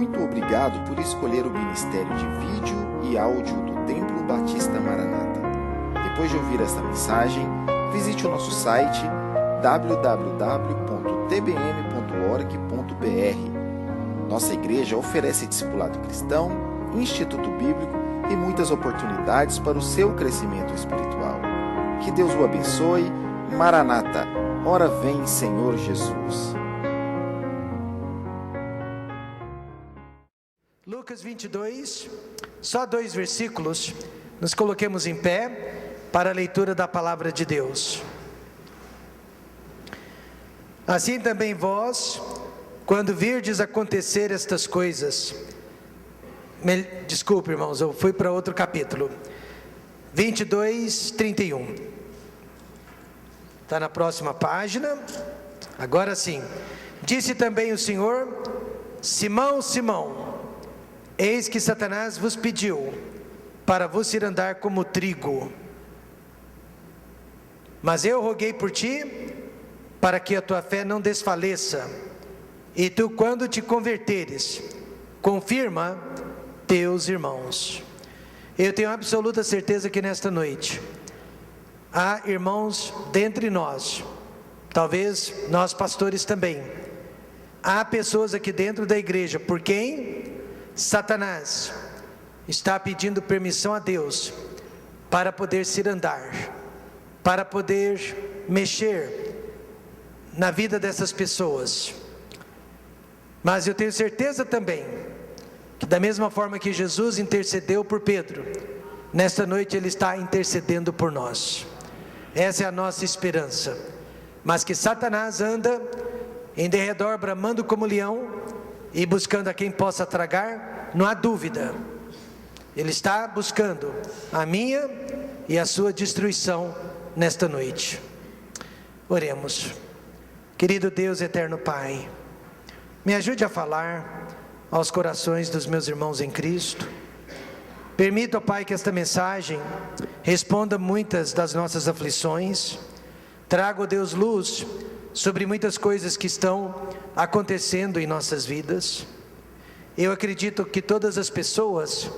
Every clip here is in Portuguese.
Muito obrigado por escolher o Ministério de Vídeo e Áudio do Templo Batista Maranata. Depois de ouvir esta mensagem, visite o nosso site www.tbm.org.br. Nossa igreja oferece discipulado cristão, instituto bíblico e muitas oportunidades para o seu crescimento espiritual. Que Deus o abençoe. Maranata, ora vem, Senhor Jesus. Lucas 22, só 2 versículos, nos coloquemos em pé para a leitura da palavra de Deus. Assim também vós, quando virdes acontecer estas coisas, desculpe irmãos, eu fui para outro capítulo, 22, 31, está na próxima página, agora sim. Disse também o Senhor: Simão, Simão, eis que Satanás vos pediu para vos ir andar como trigo, mas eu roguei por ti, para que a tua fé não desfaleça, e tu, quando te converteres, confirma teus irmãos. Eu tenho absoluta certeza que nesta noite, há irmãos dentre nós, talvez nós pastores também, há pessoas aqui dentro da igreja, por quem Satanás está pedindo permissão a Deus para poder se andar, para poder mexer na vida dessas pessoas. Mas eu tenho certeza também que da mesma forma que Jesus intercedeu por Pedro, nesta noite Ele está intercedendo por nós. Essa é a nossa esperança. Mas que Satanás anda em derredor bramando como leão e buscando a quem possa tragar, não há dúvida, ele está buscando a minha e a sua destruição nesta noite. Oremos. Querido Deus, eterno Pai, me ajude a falar aos corações dos meus irmãos em Cristo. Permita, ó Pai, que esta mensagem responda muitas das nossas aflições. Traga, ó Deus, luz sobre muitas coisas que estão acontecendo em nossas vidas. Eu acredito que todas as pessoas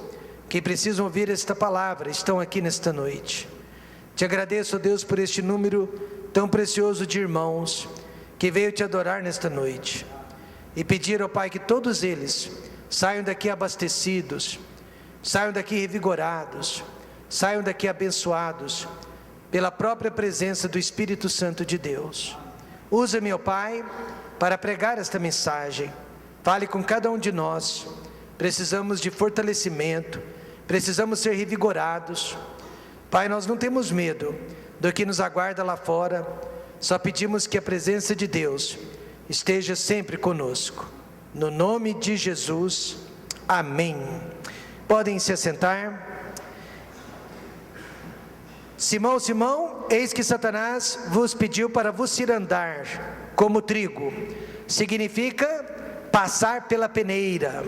que precisam ouvir esta palavra estão aqui nesta noite. Te agradeço, ó Deus, por este número tão precioso de irmãos que veio te adorar nesta noite, e pedir, ó Pai, que todos eles saiam daqui abastecidos, saiam daqui revigorados, saiam daqui abençoados pela própria presença do Espírito Santo de Deus. Usa-me, ó Pai, para pregar esta mensagem. Fale com cada um de nós. Precisamos de fortalecimento, precisamos ser revigorados. Pai, nós não temos medo do que nos aguarda lá fora, só pedimos que a presença de Deus esteja sempre conosco. No nome de Jesus, amém. Podem se assentar. Simão, Simão, eis que Satanás vos pediu para vos ir andar como trigo. Significa passar pela peneira.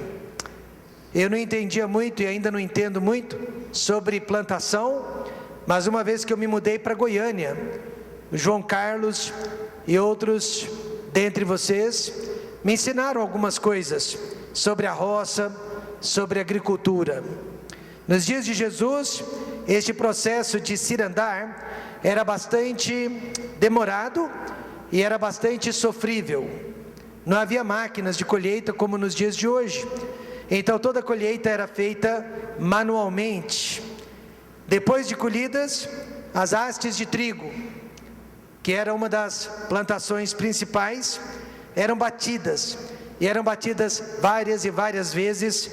Eu não entendia muito e ainda não entendo muito sobre plantação, mas uma vez que eu me mudei para Goiânia, o João Carlos e outros dentre vocês me ensinaram algumas coisas sobre a roça, sobre a agricultura. Nos dias de Jesus, este processo de se andar era bastante demorado e era bastante sofrível. Não havia máquinas de colheita como nos dias de hoje, então toda a colheita era feita manualmente. Depois de colhidas, as hastes de trigo, que era uma das plantações principais, eram batidas, e eram batidas várias e várias vezes,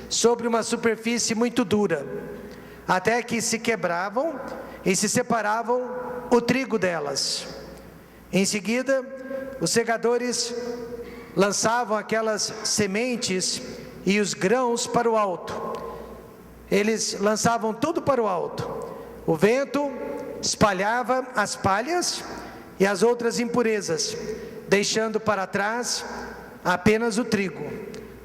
sobre uma superfície muito dura, até que se quebravam e se separavam o trigo delas. Em seguida, os segadores lançavam aquelas sementes e os grãos para o alto. Eles lançavam tudo para o alto. O vento espalhava as palhas e as outras impurezas, deixando para trás apenas o trigo,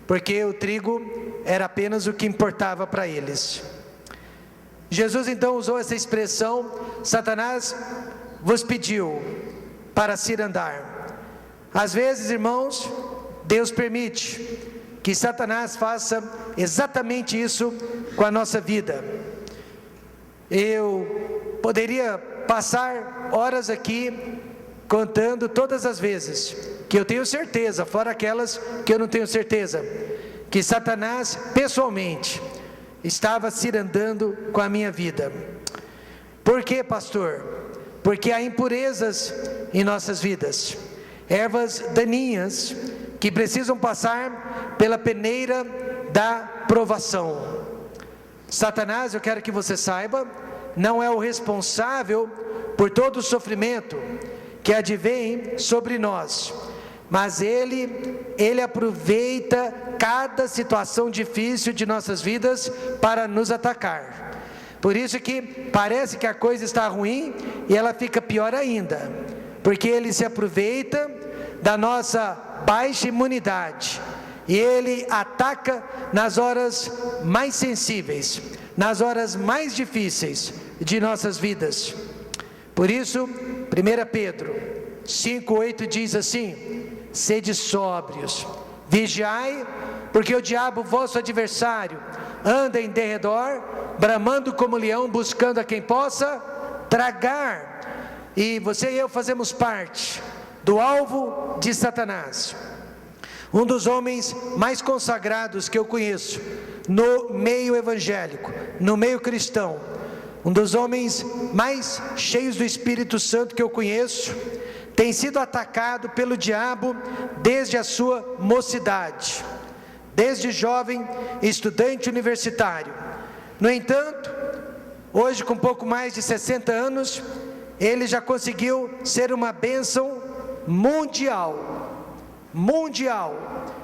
porque o trigo era apenas o que importava para eles. Jesus então usou essa expressão: Satanás vos pediu para se ir andar. Às vezes, irmãos, Deus permite que Satanás faça exatamente isso com a nossa vida. Eu poderia passar horas aqui contando todas as vezes que eu tenho certeza, fora aquelas que eu não tenho certeza, que Satanás pessoalmente estava cirandando com a minha vida. Por quê, pastor? Porque há impurezas em nossas vidas, ervas daninhas que precisam passar pela peneira da provação. Satanás, eu quero que você saiba, não é o responsável por todo o sofrimento que advém sobre nós, mas ele aproveita cada situação difícil de nossas vidas para nos atacar. Por isso que parece que a coisa está ruim e ela fica pior ainda, porque ele se aproveita da nossa baixa imunidade e ele ataca nas horas mais sensíveis, nas horas mais difíceis de nossas vidas. Por isso, 1 Pedro 5,8 diz assim: sede sóbrios, vigiai, porque o diabo, vosso adversário, anda em derredor, bramando como leão, buscando a quem possa tragar. E você e eu fazemos parte do alvo de Satanás. Um dos homens mais consagrados que eu conheço no meio evangélico, no meio cristão, um dos homens mais cheios do Espírito Santo que eu conheço, tem sido atacado pelo diabo desde a sua mocidade, desde jovem estudante universitário. No entanto, hoje com pouco mais de 60 anos, ele já conseguiu ser uma bênção mundial,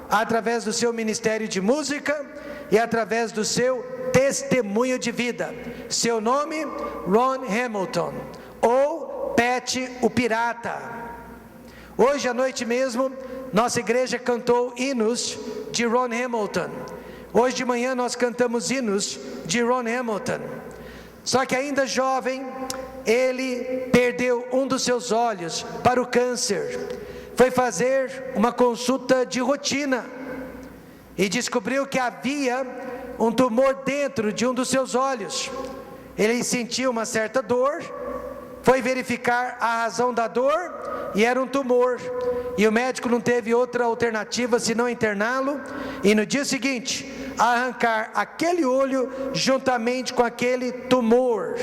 através do seu ministério de música e através do seu testemunho de vida. Seu nome, Ron Hamilton, ou Pat o Pirata. Hoje à noite mesmo, nossa igreja cantou hinos de Ron Hamilton. Hoje de manhã nós cantamos hinos de Ron Hamilton. Só que ainda jovem, ele perdeu um dos seus olhos para o câncer. Foi fazer uma consulta de rotina e descobriu que havia um tumor dentro de um dos seus olhos. Ele sentiu uma certa dor, foi verificar a razão da dor e era um tumor. E o médico não teve outra alternativa senão interná-lo e no dia seguinte arrancar aquele olho juntamente com aquele tumor.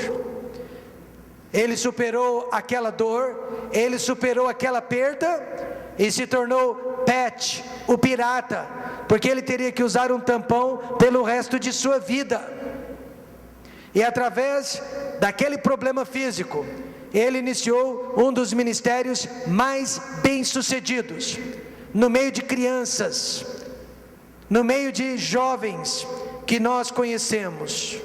Ele superou aquela dor, ele superou aquela perda e se tornou Pat o Pirata, porque ele teria que usar um tampão pelo resto de sua vida. E através daquele problema físico, ele iniciou um dos ministérios mais bem-sucedidos, no meio de crianças, no meio de jovens que nós conhecemos.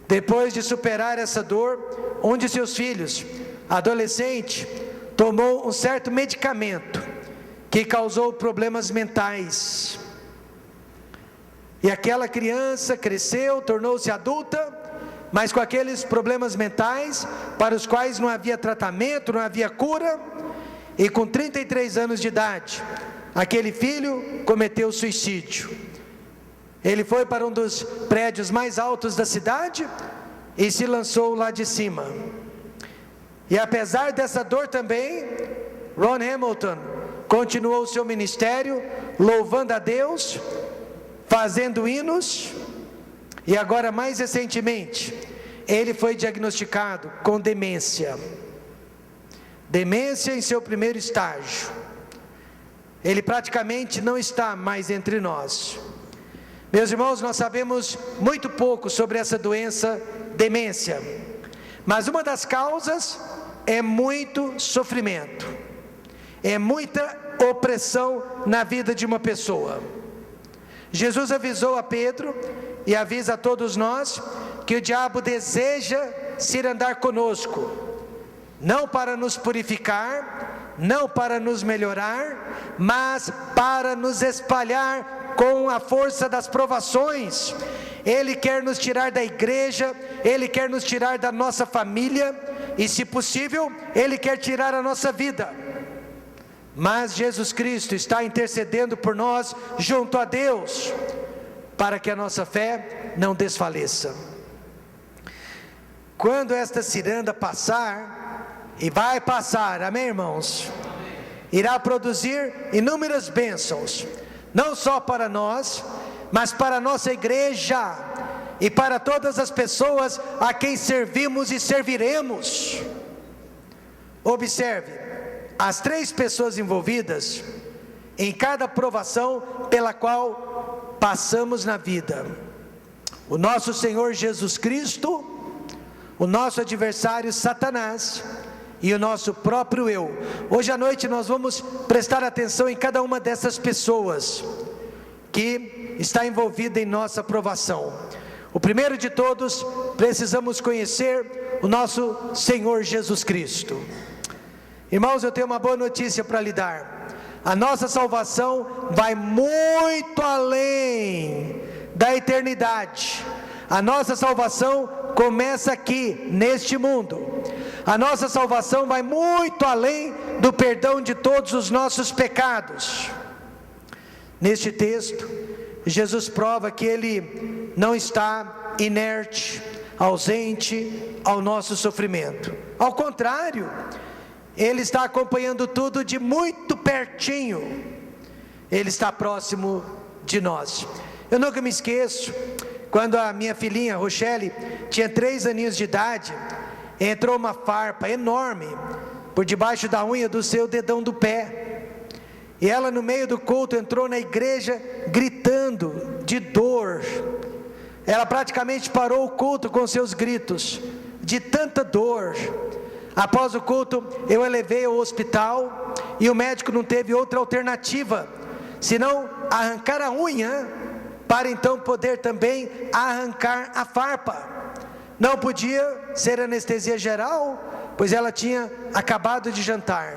Depois de superar essa dor, um de seus filhos, adolescente, tomou um certo medicamento que causou problemas mentais. E aquela criança cresceu, tornou-se adulta, mas com aqueles problemas mentais para os quais não havia tratamento, não havia cura. E com 33 anos de idade, aquele filho cometeu suicídio. Ele foi para um dos prédios mais altos da cidade e se lançou lá de cima. E apesar dessa dor também, Ron Hamilton continuou o seu ministério, louvando a Deus, fazendo hinos, e agora mais recentemente, ele foi diagnosticado com demência. Demência em seu primeiro estágio. Ele praticamente não está mais entre nós. Meus irmãos, nós sabemos muito pouco sobre essa doença, demência, mas uma das causas é muito sofrimento, é muita opressão na vida de uma pessoa. Jesus avisou a Pedro e avisa a todos nós que o diabo deseja cirandar conosco, não para nos purificar, não para nos melhorar, mas para nos espalhar com a força das provações. Ele quer nos tirar da igreja, ele quer nos tirar da nossa família, e se possível, ele quer tirar a nossa vida. mas Jesus Cristo está intercedendo por nós junto a Deus, para que a nossa fé não desfaleça. Quando esta ciranda passar, e vai passar, amém, irmãos? Irá produzir inúmeras bênçãos, não só para nós, mas para a nossa igreja, e para todas as pessoas a quem servimos e serviremos. Observe, as 3 pessoas envolvidas em cada provação pela qual passamos na vida: o nosso Senhor Jesus Cristo, o nosso adversário Satanás e o nosso próprio eu. Hoje à noite nós vamos prestar atenção em cada uma dessas pessoas que está envolvida em nossa provação. O primeiro de todos, precisamos conhecer o nosso Senhor Jesus Cristo. Irmãos, eu tenho uma boa notícia para lhe dar. A nossa salvação vai muito além da eternidade. A nossa salvação começa aqui, neste mundo. A nossa salvação vai muito além do perdão de todos os nossos pecados. Neste texto, Jesus prova que Ele não está inerte, ausente ao nosso sofrimento. Ao contrário, Ele está acompanhando tudo de muito pertinho. Ele está próximo de nós. Eu nunca me esqueço, quando a minha filhinha Rochelle tinha 3 aninhos de idade, entrou uma farpa enorme por debaixo da unha do seu dedão do pé, e ela no meio do culto entrou na igreja gritando de dor. Ela praticamente parou o culto com seus gritos, de tanta dor. Após o culto, eu a levei ao hospital, e o médico não teve outra alternativa, senão arrancar a unha, para então poder também arrancar a farpa. Não podia ser anestesia geral, pois ela tinha acabado de jantar.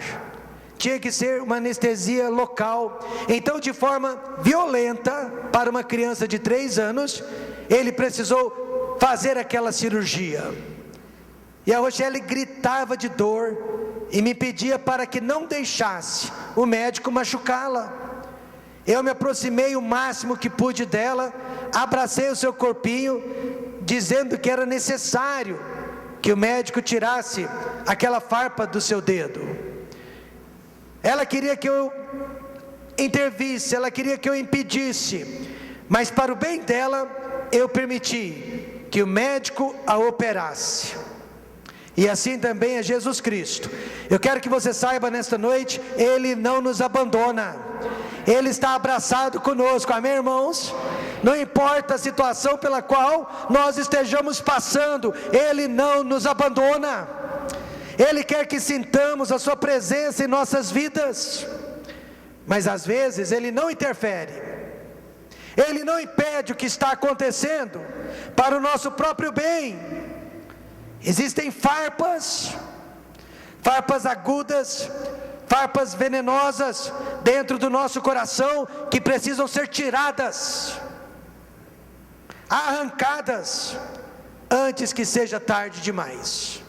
Tinha que ser uma anestesia local. Então, de forma violenta, para uma criança de 3 anos, ele precisou fazer aquela cirurgia. E a Rochelle gritava de dor, e me pedia para que não deixasse o médico machucá-la. Eu me aproximei o máximo que pude dela, abracei o seu corpinho, dizendo que era necessário que o médico tirasse aquela farpa do seu dedo. Ela queria que eu intervisse, ela queria que eu impedisse, mas para o bem dela, eu permiti que o médico a operasse. E assim também é Jesus Cristo. Eu quero que você saiba nesta noite, Ele não nos abandona. Ele está abraçado conosco, amém, irmãos? Não importa a situação pela qual nós estejamos passando, Ele não nos abandona. Ele quer que sintamos a sua presença em nossas vidas, mas às vezes Ele não interfere. Ele não impede o que está acontecendo para o nosso próprio bem. Existem farpas agudas, farpas venenosas dentro do nosso coração, que precisam ser tiradas, arrancadas, antes que seja tarde demais.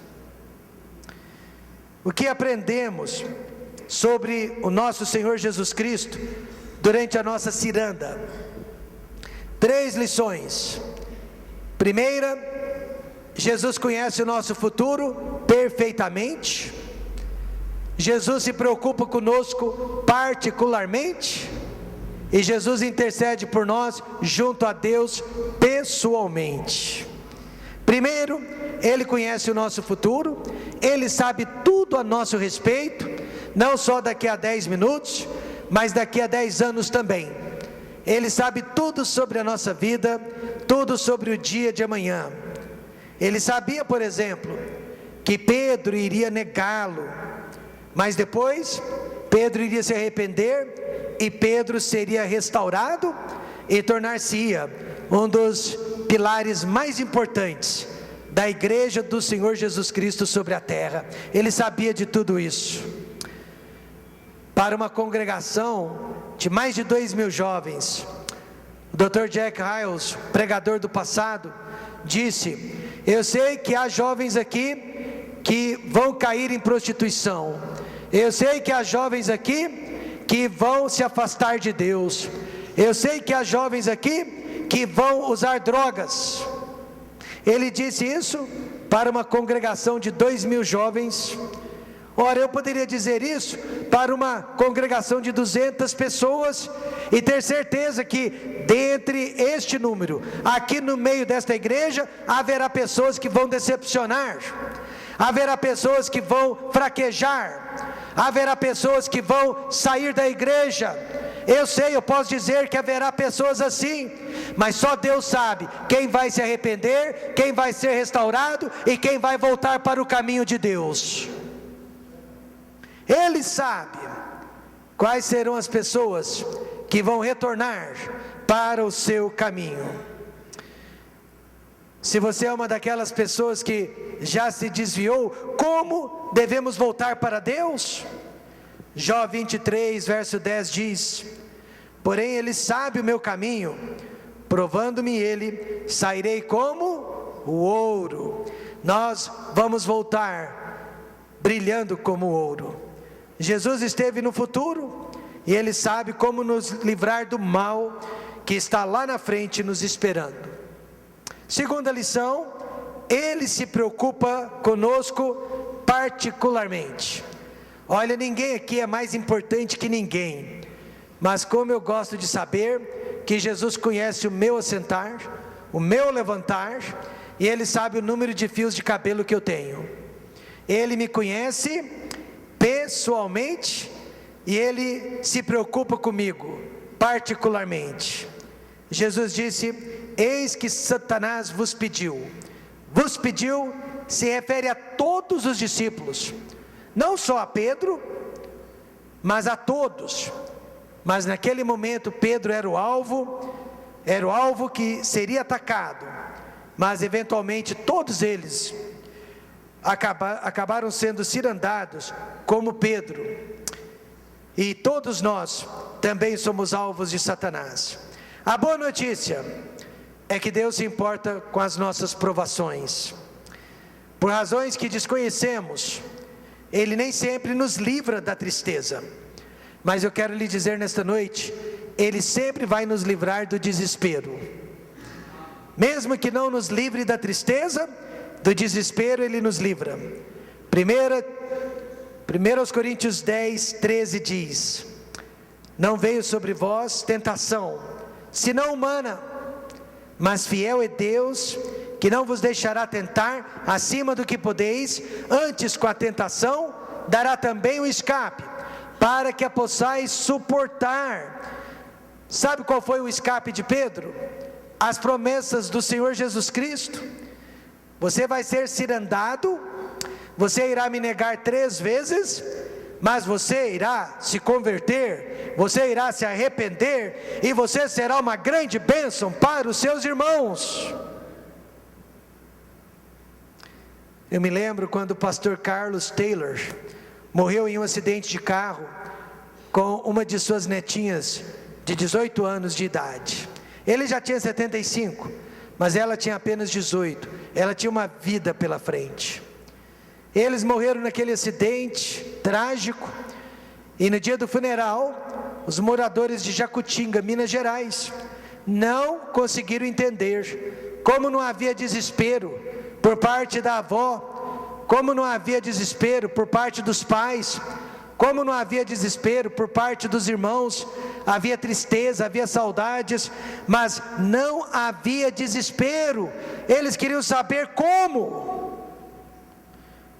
O que aprendemos sobre o nosso Senhor Jesus Cristo durante a nossa ciranda? 3 lições. Primeira, Jesus conhece o nosso futuro perfeitamente. Jesus se preocupa conosco particularmente, e Jesus intercede por nós junto a Deus pessoalmente. Primeiro, Ele conhece o nosso futuro, Ele sabe tudo a nosso respeito, não só daqui a 10 minutos, mas daqui a 10 anos também. Ele sabe tudo sobre a nossa vida, tudo sobre o dia de amanhã. Ele sabia, por exemplo, que Pedro iria negá-lo, mas depois Pedro iria se arrepender, e Pedro seria restaurado e tornar-se-ia um dos pilares mais importantes da igreja do Senhor Jesus Cristo sobre a terra. Ele sabia de tudo isso. Para uma congregação de mais de 2.000 jovens, o Dr. Jack Hyles, pregador do passado, disse: eu sei que há jovens aqui que vão cair em prostituição, Eu sei que há jovens aqui que vão se afastar de Deus. Eu sei que há jovens aqui que vão usar drogas. Ele disse isso para uma congregação de 2.000 jovens. Ora, eu poderia dizer isso para uma congregação de 200 pessoas e ter certeza que dentre este número, aqui no meio desta igreja, haverá pessoas que vão decepcionar, haverá pessoas que vão fraquejar, haverá pessoas que vão sair da igreja. Eu sei, eu posso dizer que haverá pessoas assim, mas só Deus sabe quem vai se arrepender, quem vai ser restaurado e quem vai voltar para o caminho de Deus. Ele sabe quais serão as pessoas que vão retornar para o seu caminho. Se você é uma daquelas pessoas que já se desviou, como devemos voltar para Deus? Jó 23, verso 10 diz: porém ele sabe o meu caminho, provando-me ele, sairei como o ouro. Nós vamos voltar brilhando como o ouro. Jesus esteve no futuro e Ele sabe como nos livrar do mal que está lá na frente nos esperando. Segunda lição, Ele se preocupa conosco particularmente. Olha, ninguém aqui é mais importante que ninguém, mas como eu gosto de saber que Jesus conhece o meu assentar, o meu levantar, e Ele sabe o número de fios de cabelo que eu tenho. Ele me conhece pessoalmente e Ele se preocupa comigo particularmente. Jesus disse: eis que Satanás vos pediu se refere a todos os discípulos, não só a Pedro, mas a todos. Mas naquele momento Pedro era o alvo que seria atacado, mas eventualmente todos eles acabaram sendo cirandados como Pedro, e todos nós também somos alvos de Satanás. A boa notícia é que Deus se importa com as nossas provações. Por razões que desconhecemos, Ele nem sempre nos livra da tristeza, mas eu quero lhe dizer nesta noite, Ele sempre vai nos livrar do desespero. Mesmo que não nos livre da tristeza, do desespero Ele nos livra. 1 Coríntios 10, 13 diz: não veio sobre vós tentação, senão humana, mas fiel é Deus, que não vos deixará tentar acima do que podeis, antes com a tentação dará também um escape, para que a possais suportar. Sabe qual foi o escape de Pedro? As promessas do Senhor Jesus Cristo. Você vai ser cirandado, você irá me negar 3 vezes, mas você irá se converter, você irá se arrepender, e você será uma grande bênção para os seus irmãos. Eu me lembro quando o pastor Carlos Taylor morreu em um acidente de carro, com uma de suas netinhas, de 18 anos de idade. Ele já tinha 75, mas ela tinha apenas 18, ela tinha uma vida pela frente. Eles morreram naquele acidente trágico, e no dia do funeral, os moradores de Jacutinga, Minas Gerais, não conseguiram entender como não havia desespero por parte da avó, como não havia desespero por parte dos pais, como não havia desespero por parte dos irmãos. Havia tristeza, havia saudades, mas não havia desespero. Eles queriam saber como,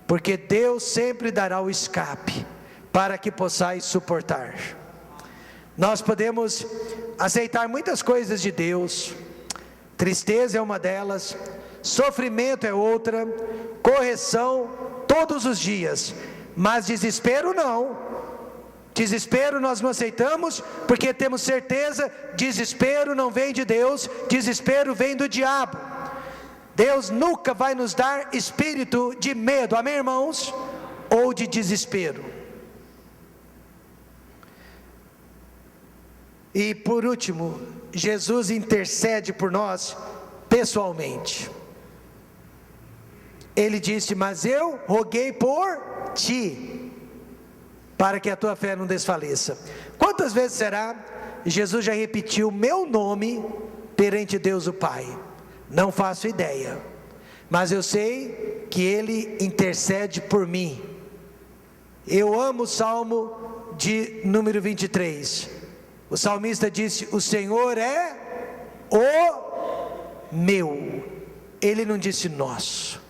porque Deus sempre dará o escape, para que possais suportar. Nós podemos aceitar muitas coisas de Deus, tristeza é uma delas, sofrimento é outra, correção todos os dias, mas desespero não. Desespero nós não aceitamos, porque temos certeza, desespero não vem de Deus, desespero vem do diabo. Deus nunca vai nos dar espírito de medo, amém, irmãos? Ou de desespero. E por último, Jesus intercede por nós pessoalmente. Ele disse: mas eu roguei por ti. para que a tua fé não desfaleça. Quantas vezes será Jesus já repetiu meu nome perante Deus o Pai? Não faço ideia, mas eu sei que Ele intercede por mim. Eu amo o Salmo de número 23, o salmista disse, o Senhor é o meu, Ele não disse nosso,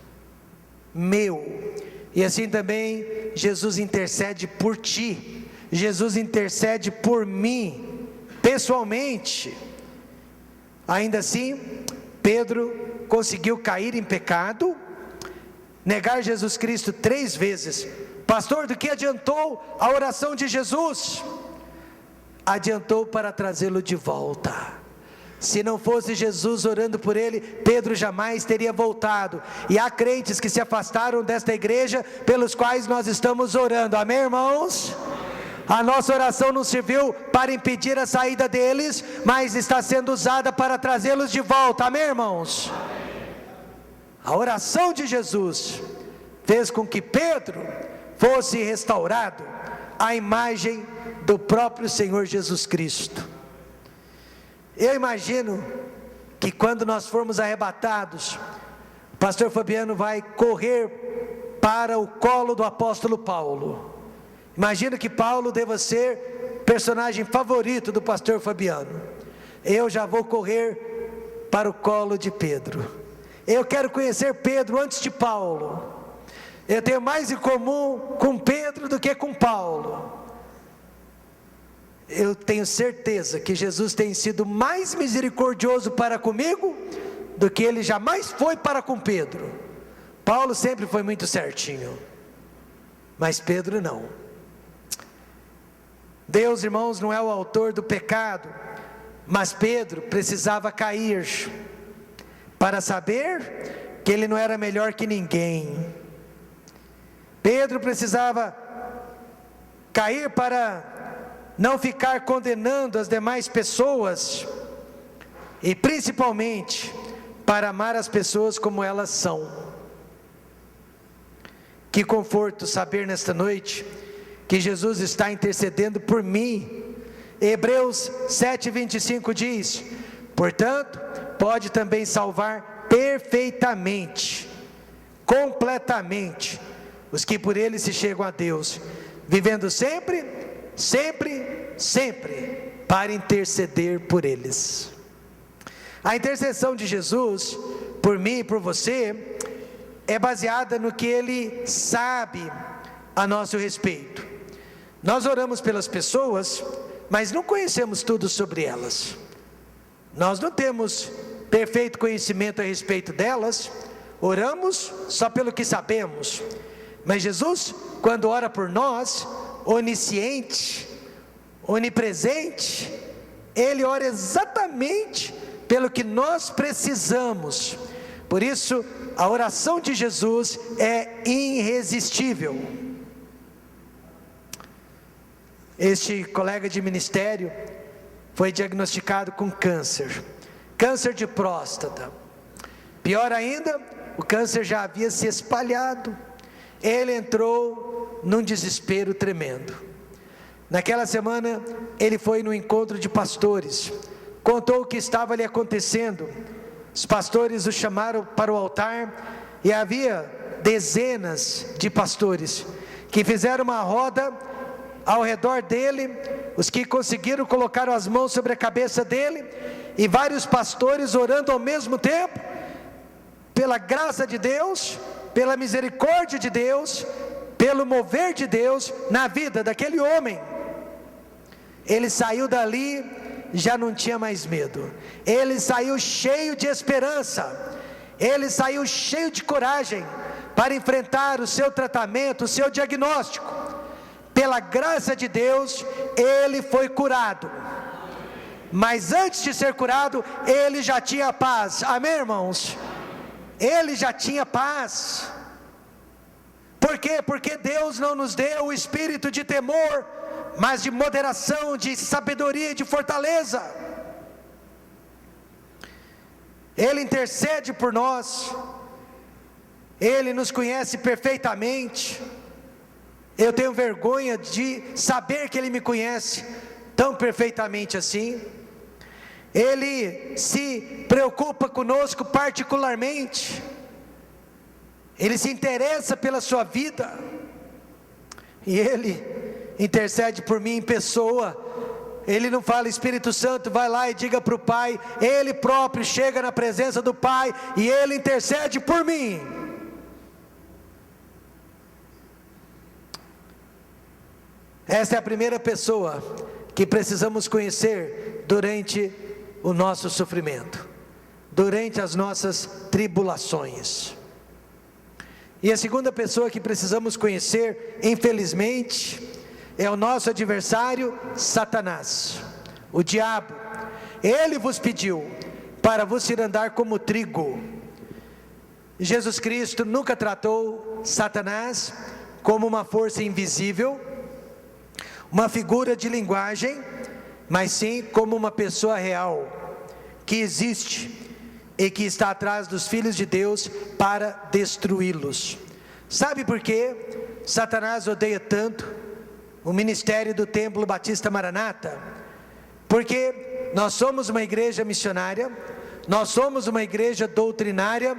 meu. E assim também Jesus intercede por ti, Jesus intercede por mim, pessoalmente. Ainda assim, Pedro conseguiu cair em pecado, negar Jesus Cristo 3 vezes. Pastor, do que adiantou a oração de Jesus? Adiantou para trazê-lo de volta. Se não fosse Jesus orando por ele, Pedro jamais teria voltado. E há crentes que se afastaram desta igreja, pelos quais nós estamos orando, amém, irmãos? A nossa oração não serviu para impedir a saída deles, mas está sendo usada para trazê-los de volta, amém, irmãos? A oração de Jesus fez com que Pedro fosse restaurado à imagem do próprio Senhor Jesus Cristo. Eu imagino que quando nós formos arrebatados, o pastor Fabiano vai correr para o colo do apóstolo Paulo. Imagino que Paulo deva ser personagem favorito do pastor Fabiano. Eu já vou correr para o colo de Pedro. Eu quero conhecer Pedro antes de Paulo. Eu tenho mais em comum com Pedro do que com Paulo. Eu tenho certeza que Jesus tem sido mais misericordioso para comigo do que ele jamais foi para com Pedro. Paulo sempre foi muito certinho, mas Pedro não. Deus, irmãos, não é o autor do pecado, mas Pedro precisava cair para saber que ele não era melhor que ninguém. Pedro precisava cair para não ficar condenando as demais pessoas, e principalmente para amar as pessoas como elas são. Que conforto saber nesta noite que Jesus está intercedendo por mim. Hebreus 7:25 diz, portanto, pode também salvar perfeitamente, completamente, os que por ele se chegam a Deus, vivendo sempre para interceder por eles. A intercessão de Jesus por mim e por você é baseada no que Ele sabe a nosso respeito. Nós oramos pelas pessoas, mas não conhecemos tudo sobre elas. Nós não temos perfeito conhecimento a respeito delas, oramos só pelo que sabemos. Mas Jesus, quando ora por nós, onisciente, onipresente, Ele ora exatamente pelo que nós precisamos. Por isso, a oração de Jesus é irresistível. Este colega de ministério foi diagnosticado com câncer de próstata. Pior ainda, o câncer já havia se espalhado. Ele entrou num desespero tremendo. Naquela semana, ele foi no encontro de pastores, contou o que estava lhe acontecendo. Os pastores o chamaram para o altar, e havia dezenas de pastores, que fizeram uma roda ao redor dele, os que conseguiram colocar as mãos sobre a cabeça dele, e vários pastores orando ao mesmo tempo, pela graça de Deus, pela misericórdia de Deus, pelo mover de Deus na vida daquele homem. Ele saiu dali, já não tinha mais medo, ele saiu cheio de esperança, ele saiu cheio de coragem, para enfrentar o seu tratamento, o seu diagnóstico. Pela graça de Deus, ele foi curado, mas antes de ser curado, ele já tinha paz, amém, irmãos? Ele já tinha paz. Por quê? Porque Deus não nos deu o espírito de temor, mas de moderação, de sabedoria e de fortaleza. Ele intercede por nós, Ele nos conhece perfeitamente, Eu tenho vergonha de saber que Ele me conhece tão perfeitamente assim. Ele se preocupa conosco particularmente. Ele se interessa pela sua vida. E Ele intercede por mim em pessoa. Ele não fala: Espírito Santo, vai lá e diga para o Pai. Ele próprio chega na presença do Pai e Ele intercede por mim. Esta é a primeira pessoa que precisamos conhecer durante o nosso sofrimento, durante as nossas tribulações. E a segunda pessoa que precisamos conhecer, infelizmente, é o nosso adversário, Satanás, o diabo. Ele vos pediu para vos ir andar como trigo. Jesus Cristo nunca tratou Satanás como uma força invisível, uma figura de linguagem, mas sim como uma pessoa real, que existe e que está atrás dos filhos de Deus para destruí-los. Sabe por quê Satanás odeia tanto o ministério do Templo Batista Maranata? Porque nós somos uma igreja missionária, nós somos uma igreja doutrinária,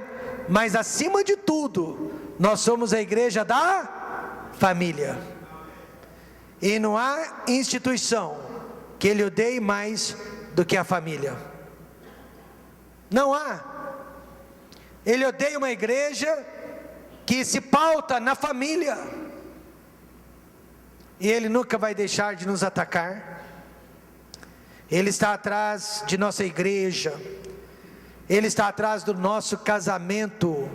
mas acima de tudo, nós somos a igreja da família. E não há instituição que Ele odeie mais do que a família. Não há. Ele odeia uma igreja que se pauta na família. E Ele nunca vai deixar de nos atacar. Ele está atrás de nossa igreja. Ele está atrás do nosso casamento.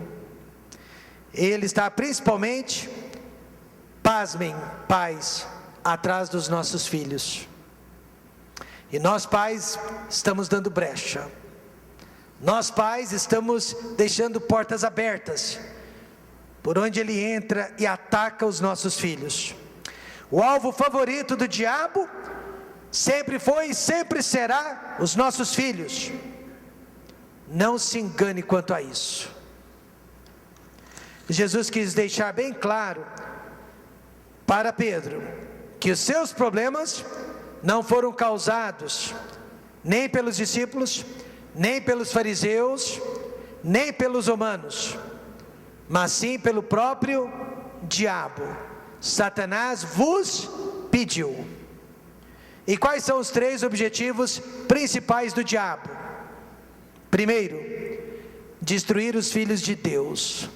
Ele está principalmente, pasmem, pais, atrás dos nossos filhos. E nós pais estamos dando brecha. Nós pais estamos deixando portas abertas, por onde ele entra e ataca os nossos filhos. O alvo favorito do diabo sempre foi e sempre será os nossos filhos. Não se engane quanto a isso. Jesus quis deixar bem claro para Pedro que os seus problemas não foram causados nem pelos discípulos, nem pelos fariseus, nem pelos romanos, mas sim pelo próprio diabo. Satanás vos pediu. E quais são os 3 objetivos principais do diabo? Primeiro, destruir os filhos de Deus.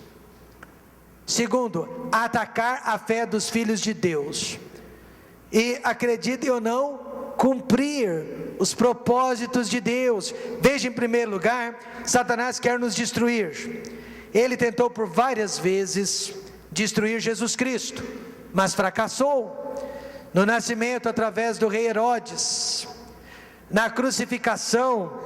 Segundo, atacar a fé dos filhos de Deus. E, acreditem ou não, cumprir os propósitos de Deus. Veja, em primeiro lugar, Satanás quer nos destruir. Ele tentou por várias vezes destruir Jesus Cristo, mas fracassou. No nascimento, através do rei Herodes. Na crucificação,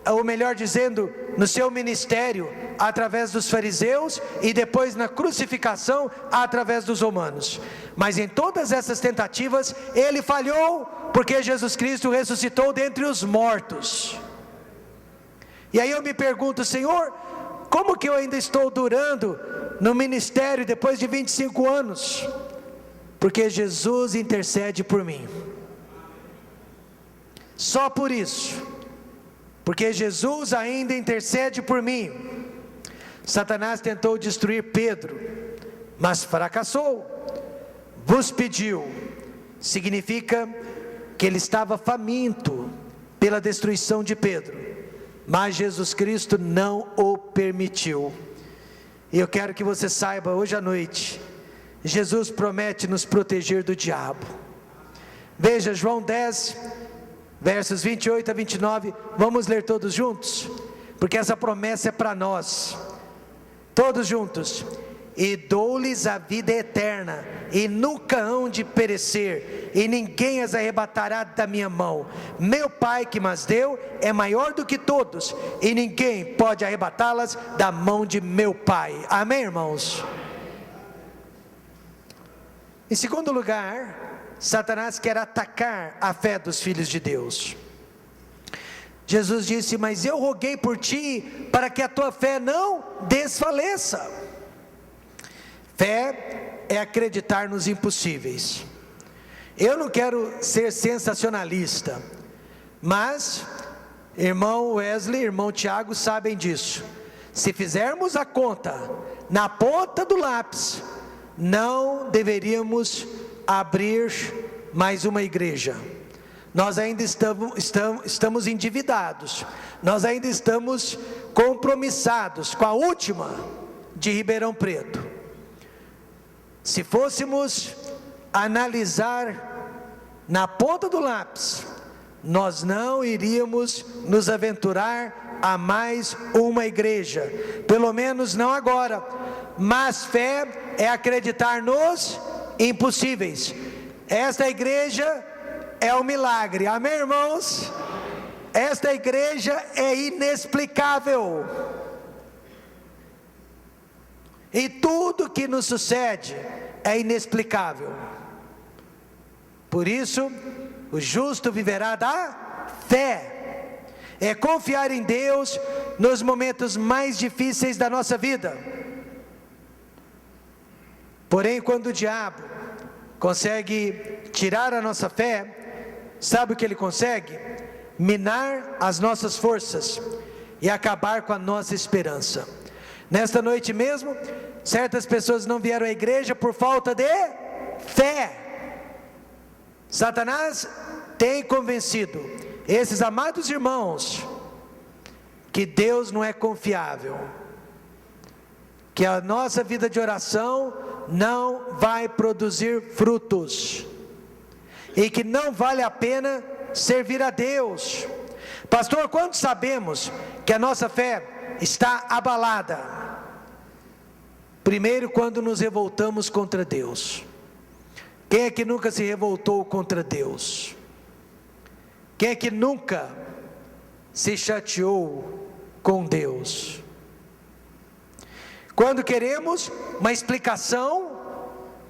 ou melhor dizendo, no seu ministério, através dos fariseus, e depois na crucificação, através dos romanos. Mas em todas essas tentativas, ele falhou, porque Jesus Cristo ressuscitou dentre os mortos. E aí eu me pergunto: Senhor, como que eu ainda estou durando no ministério depois de 25 anos? Porque Jesus intercede por mim. Só por isso. Porque Jesus ainda intercede por mim. Satanás tentou destruir Pedro, mas fracassou. Vos pediu, significa que ele estava faminto pela destruição de Pedro, mas Jesus Cristo não o permitiu. E eu quero que você saiba hoje à noite, Jesus promete nos proteger do diabo. Veja João 10, versos 28 a 29, vamos ler todos juntos? Porque essa promessa é para nós, todos juntos. E dou-lhes a vida eterna, e nunca hão de perecer, e ninguém as arrebatará da minha mão. Meu Pai que mas deu é maior do que todos, e ninguém pode arrebatá-las da mão de meu Pai. Amém, irmãos? Em segundo lugar, Satanás quer atacar a fé dos filhos de Deus. Jesus disse: mas eu roguei por ti, para que a tua fé não desfaleça. Fé é acreditar nos impossíveis. Eu não quero ser sensacionalista, mas irmão Wesley, irmão Tiago sabem disso. Se fizermos a conta na ponta do lápis, não deveríamos abrir mais uma igreja. Nós ainda estamos endividados, nós ainda estamos compromissados com a última de Ribeirão Preto. Se fôssemos analisar na ponta do lápis, nós não iríamos nos aventurar a mais uma igreja, pelo menos não agora. Mas fé é acreditar nos impossíveis. Esta igreja é um milagre, amém, irmãos? Esta igreja é inexplicável, e tudo que nos sucede é inexplicável. Por isso, o justo viverá da fé. É confiar em Deus nos momentos mais difíceis da nossa vida. Porém, quando o diabo consegue tirar a nossa fé, sabe o que ele consegue? Minar as nossas forças e acabar com a nossa esperança. Nesta noite mesmo, certas pessoas não vieram à igreja por falta de fé. Satanás tem convencido esses amados irmãos que Deus não é confiável, que a nossa vida de oração não vai produzir frutos, e que não vale a pena servir a Deus. Pastor, quando sabemos que a nossa fé está abalada? Primeiro, quando nos revoltamos contra Deus. Quem é que nunca se revoltou contra Deus? Quem é que nunca se chateou com Deus? Quando queremos uma explicação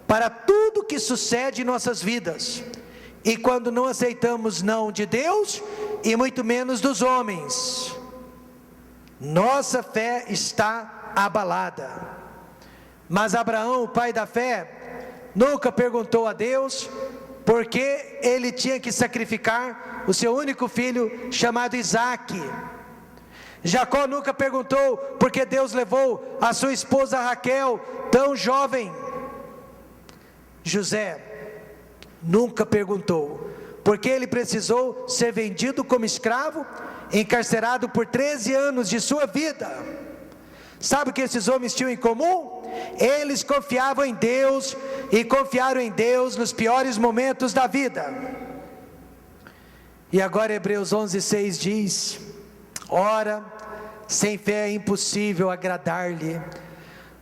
para tudo que sucede em nossas vidas, e quando não aceitamos não de Deus, e muito menos dos homens, nossa fé está abalada. Mas Abraão, o pai da fé, nunca perguntou a Deus por que ele tinha que sacrificar o seu único filho chamado Isaque. Jacó nunca perguntou por que Deus levou a sua esposa Raquel, tão jovem. José nunca perguntou por que ele precisou ser vendido como escravo, encarcerado por 13 anos de sua vida. Sabe o que esses homens tinham em comum? Eles confiavam em Deus, e confiaram em Deus nos piores momentos da vida. E agora Hebreus 11:6 diz: ora, sem fé é impossível agradar-lhe,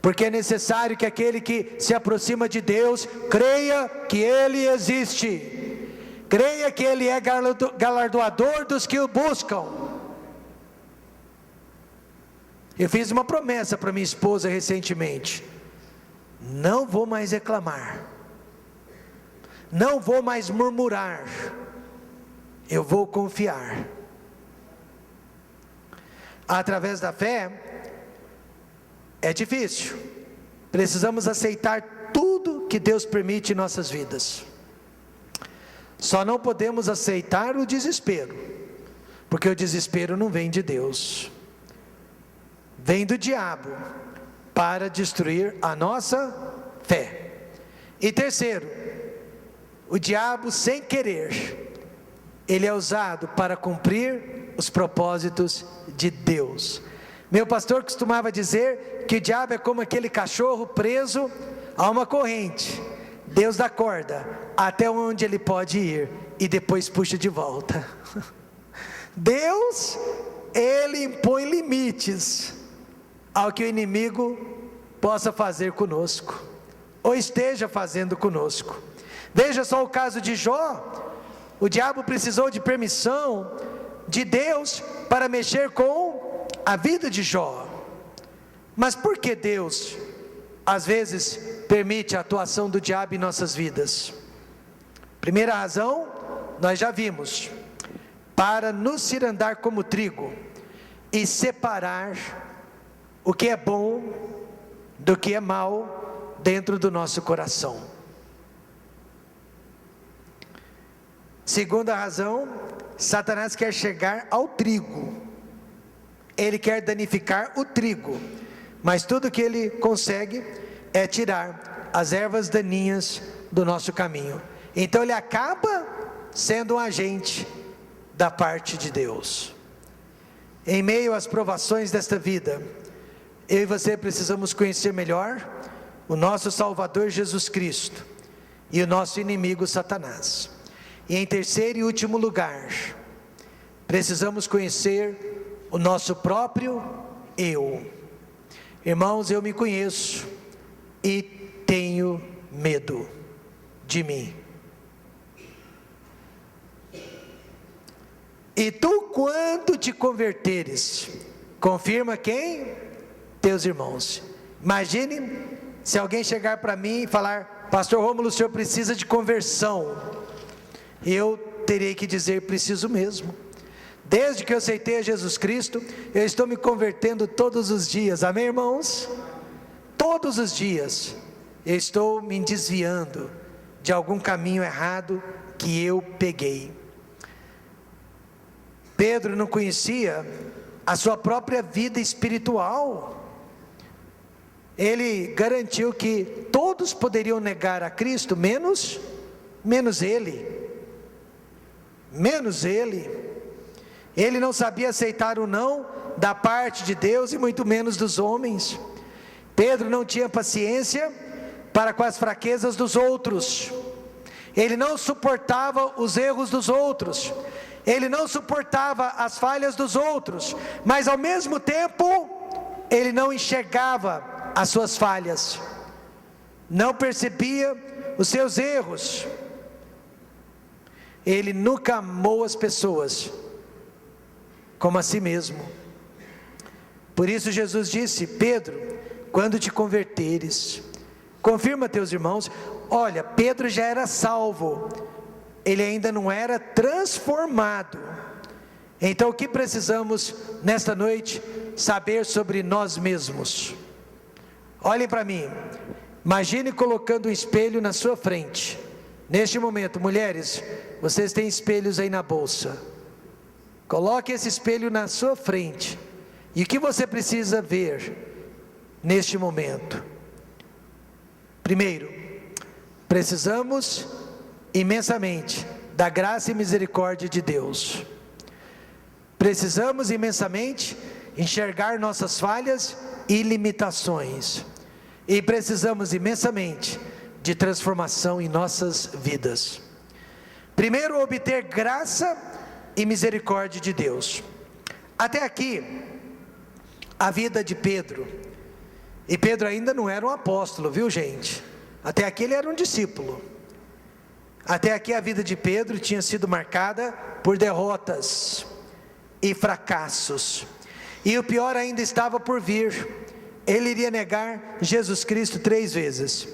porque é necessário que aquele que se aproxima de Deus creia que Ele existe, creia que Ele é galardoador dos que o buscam. Eu fiz uma promessa para minha esposa recentemente: não vou mais reclamar, não vou mais murmurar, eu vou confiar. Através da fé é difícil, precisamos aceitar tudo que Deus permite em nossas vidas. Só não podemos aceitar o desespero, porque o desespero não vem de Deus, vem do diabo, para destruir a nossa fé. E terceiro, o diabo, sem querer, ele é usado para cumprir os propósitos de Deus. Meu pastor costumava dizer que o diabo é como aquele cachorro preso a uma corrente. Deus dá corda até onde ele pode ir e depois puxa de volta. Deus, ele impõe limites ao que o inimigo possa fazer conosco, ou esteja fazendo conosco. Veja só o caso de Jó. O diabo precisou de permissão de Deus para mexer com a vida de Jó. Mas por que Deus às vezes permite a atuação do diabo em nossas vidas? Primeira razão, nós já vimos: para nos cirandar como trigo e separar o que é bom do que é mal, dentro do nosso coração. Segunda razão, Satanás quer chegar ao trigo. Ele quer danificar o trigo, mas tudo que ele consegue é tirar as ervas daninhas do nosso caminho. Então ele acaba sendo um agente da parte de Deus. Em meio às provações desta vida, eu e você precisamos conhecer melhor o nosso Salvador Jesus Cristo e o nosso inimigo Satanás. E em terceiro e último lugar, precisamos conhecer o nosso próprio eu. Irmãos, eu me conheço e tenho medo de mim. E tu, quando te converteres, confirma quem? Teus irmãos. Imagine se alguém chegar para mim e falar: pastor Rômulo, o senhor precisa de conversão. Eu terei que dizer: preciso mesmo. Desde que eu aceitei a Jesus Cristo, eu estou me convertendo todos os dias, amém, irmãos? Todos os dias, eu estou me desviando de algum caminho errado que eu peguei. Pedro não conhecia a sua própria vida espiritual. Ele garantiu que todos poderiam negar a Cristo, menos ele. Menos ele. Ele não sabia aceitar o não da parte de Deus e muito menos dos homens. Pedro não tinha paciência para com as fraquezas dos outros. Ele não suportava os erros dos outros. Ele não suportava as falhas dos outros, mas ao mesmo tempo, ele não enxergava as suas falhas, não percebia os seus erros. Ele nunca amou as pessoas como a si mesmo. Por isso Jesus disse: Pedro, quando te converteres, confirma teus irmãos. Olha, Pedro já era salvo, ele ainda não era transformado. Então o que precisamos nesta noite saber sobre nós mesmos? Olhem para mim, imagine colocando um espelho na sua frente. Neste momento, mulheres, vocês têm espelhos aí na bolsa. Coloque esse espelho na sua frente. E o que você precisa ver neste momento? Primeiro, precisamos imensamente da graça e misericórdia de Deus. Precisamos imensamente enxergar nossas falhas e limitações. E precisamos imensamente de transformação em nossas vidas. Primeiro, obter graça e misericórdia de Deus. Até aqui, a vida de Pedro, e Pedro ainda não era um apóstolo, viu gente? Até aqui ele era um discípulo. Até aqui a vida de Pedro tinha sido marcada por derrotas e fracassos. E o pior ainda estava por vir. Ele iria negar Jesus Cristo 3 vezes.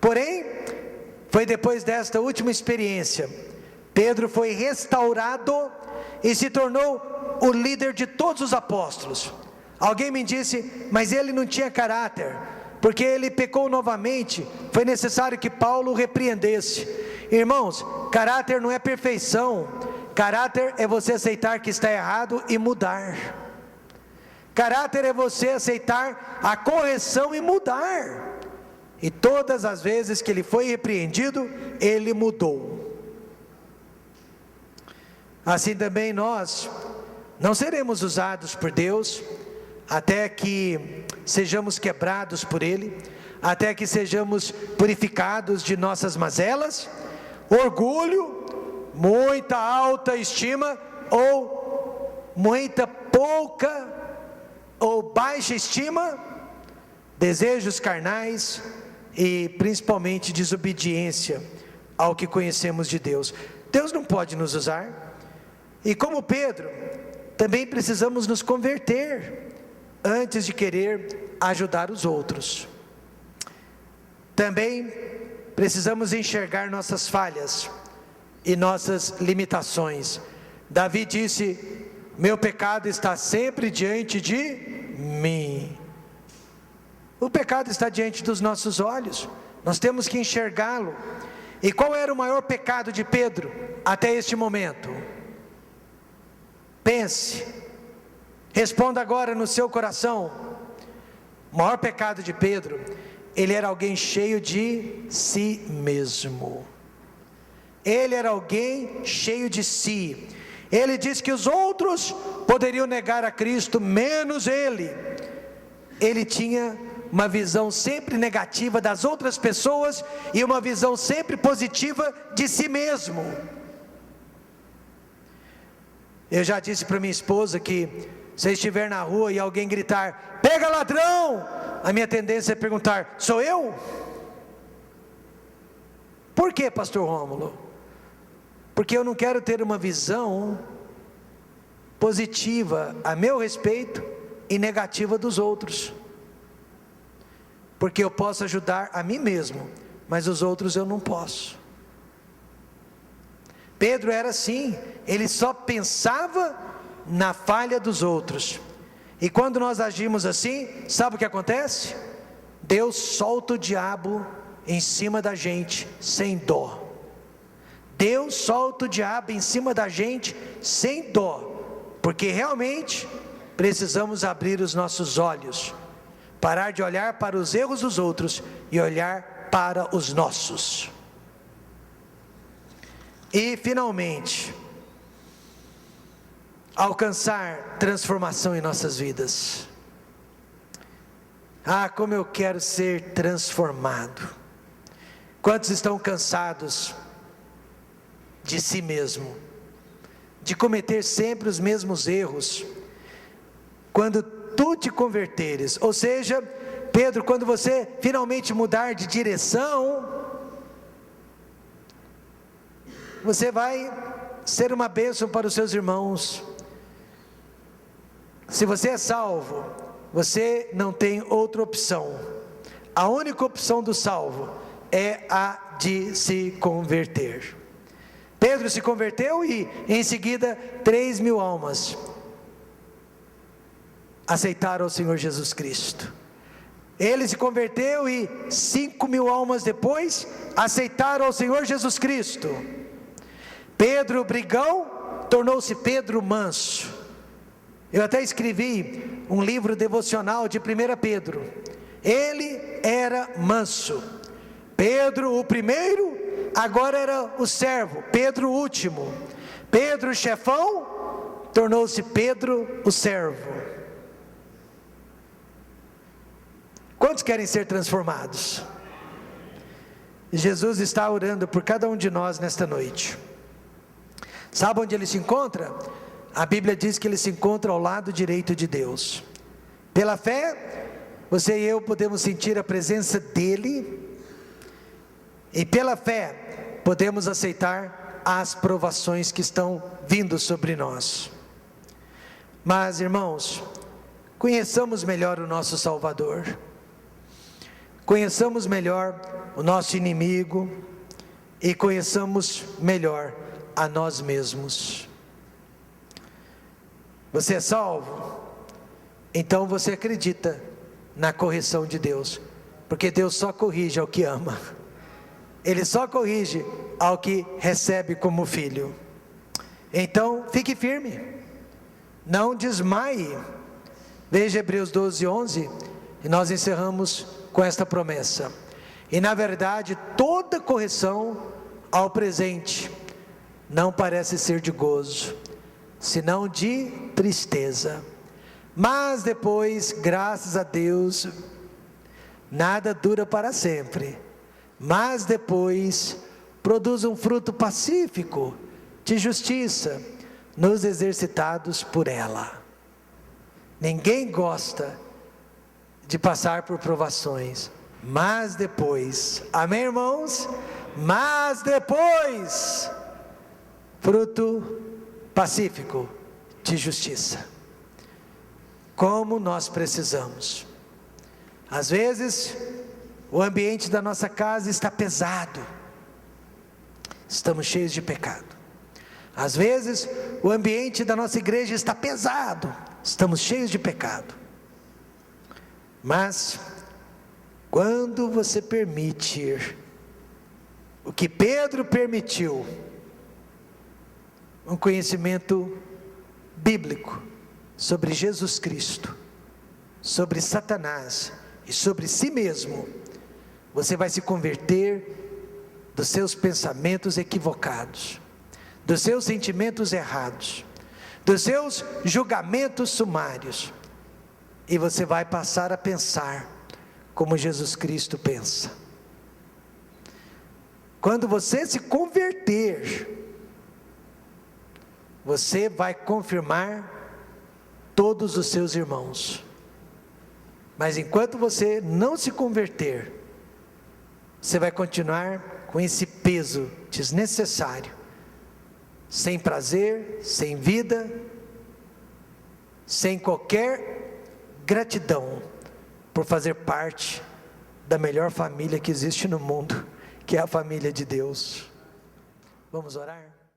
Porém, foi depois desta última experiência, Pedro foi restaurado e se tornou o líder de todos os apóstolos. Alguém me disse: mas ele não tinha caráter, porque ele pecou novamente, foi necessário que Paulo o repreendesse. Irmãos, caráter não é perfeição. Caráter é você aceitar que está errado e mudar. Caráter é você aceitar a correção e mudar. E todas as vezes que ele foi repreendido, ele mudou. Assim também nós não seremos usados por Deus até que sejamos quebrados por Ele, até que sejamos purificados de nossas mazelas, orgulho, muita alta estima ou muita pouca ou baixa estima, desejos carnais e principalmente desobediência ao que conhecemos de Deus. Deus não pode nos usar. E como Pedro, também precisamos nos converter antes de querer ajudar os outros. Também precisamos enxergar nossas falhas e nossas limitações. Davi disse: meu pecado está sempre diante de mim. O pecado está diante dos nossos olhos, nós temos que enxergá-lo. E qual era o maior pecado de Pedro até este momento? Pense, responda agora no seu coração. O maior pecado de Pedro, ele era alguém cheio de si mesmo. Ele era alguém cheio de si. Ele disse que os outros poderiam negar a Cristo, menos ele. Ele tinha uma visão sempre negativa das outras pessoas e uma visão sempre positiva de si mesmo. Eu já disse para minha esposa que se eu estiver na rua e alguém gritar, pega ladrão, a minha tendência é perguntar, sou eu? Por que, pastor Rômulo? Porque eu não quero ter uma visão positiva a meu respeito e negativa dos outros. Porque eu posso ajudar a mim mesmo, mas os outros eu não posso. Pedro era assim, ele só pensava na falha dos outros. E quando nós agimos assim, sabe o que acontece? Deus solta o diabo em cima da gente, sem dó. Deus solta o diabo em cima da gente, sem dó. Porque realmente, precisamos abrir os nossos olhos. Parar de olhar para os erros dos outros e olhar para os nossos. E finalmente, alcançar transformação em nossas vidas. Ah, como eu quero ser transformado. Quantos estão cansados de si mesmo, de cometer sempre os mesmos erros? Quando tu te converteres, ou seja, Pedro, quando você finalmente mudar de direção, você vai ser uma bênção para os seus irmãos. Se você é salvo, você não tem outra opção. A única opção do salvo é a de se converter. Pedro se converteu e em seguida 3.000 almas aceitaram o Senhor Jesus Cristo. Ele se converteu e 5.000 almas depois aceitaram o Senhor Jesus Cristo. Pedro brigão tornou-se Pedro manso. Eu até escrevi um livro devocional de 1 Pedro. Ele era manso. Pedro o primeiro, agora era o servo. Pedro o último. Pedro o chefão, tornou-se Pedro o servo. Quantos querem ser transformados? Jesus está orando por cada um de nós nesta noite. Sabe onde ele se encontra? A Bíblia diz que ele se encontra ao lado direito de Deus. Pela fé, você e eu podemos sentir a presença dele, e pela fé podemos aceitar as provações que estão vindo sobre nós. Mas, irmãos, conheçamos melhor o nosso Salvador, conheçamos melhor o nosso inimigo e conheçamos melhor a nós mesmos. Você é salvo? Então você acredita na correção de Deus, porque Deus só corrige ao que ama. Ele só corrige ao que recebe como filho. Então fique firme, não desmaie. Veja Hebreus 12:11, e nós encerramos com esta promessa. E na verdade toda correção ao presente não parece ser de gozo, senão de tristeza. Mas depois, graças a Deus, nada dura para sempre. Mas depois produz um fruto pacífico de justiça nos exercitados por ela. Ninguém gosta de passar por provações, mas depois, amém, irmãos? Mas depois, fruto pacífico de justiça. Como nós precisamos. Às vezes, o ambiente da nossa casa está pesado, estamos cheios de pecado. Às vezes, o ambiente da nossa igreja está pesado, estamos cheios de pecado. Mas quando você permitir o que Pedro permitiu, um conhecimento bíblico sobre Jesus Cristo, sobre Satanás e sobre si mesmo, você vai se converter dos seus pensamentos equivocados, dos seus sentimentos errados, dos seus julgamentos sumários, e você vai passar a pensar como Jesus Cristo pensa. Quando você se converter, você vai confirmar todos os seus irmãos. Mas enquanto você não se converter, você vai continuar com esse peso desnecessário, sem prazer, sem vida, sem qualquer gratidão por fazer parte da melhor família que existe no mundo, que é a família de Deus. Vamos orar?